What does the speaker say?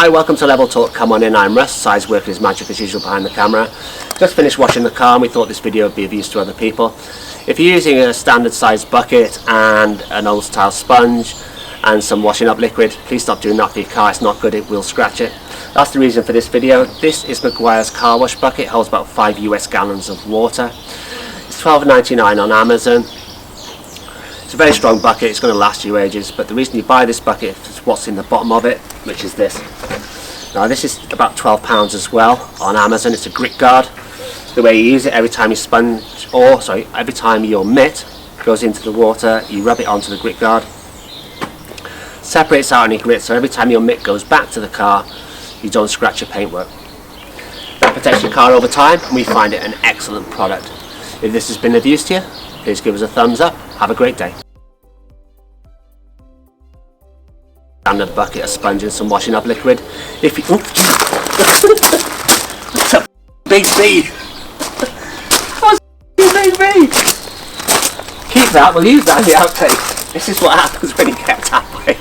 Hi, welcome to Level Talk. Come on in, I'm Russ. Size working his magic as usual behind the camera. Just finished washing the car and we thought this video would be of use to other people. If you're using a standard size bucket and an old style sponge and some washing up liquid, please stop doing that for your car. It's not good, it will scratch it. That's the reason for this video. This is Meguiar's Car Wash Bucket. It holds about 5 US gallons of water. It's $12.99 on Amazon. It's a very strong bucket, it's going to last you ages, but the reason you buy this bucket is what's in the bottom of it, which is this. Now this is about £12 as well on Amazon. It's a grit guard. The way you use it, every time every time your mitt goes into the water, you rub it onto the grit guard. Separates out any grit, so every time your mitt goes back to the car, you don't scratch your paintwork. That protects your car over time, and we find it an excellent product. If this has been of use to you, please give us a thumbs up. Have a great day. Standard bucket, a sponge and some washing up liquid. If you what's up, Big B? What's Big B? Keep that, we'll use that in the outtakes. This is what happens when you get halfway.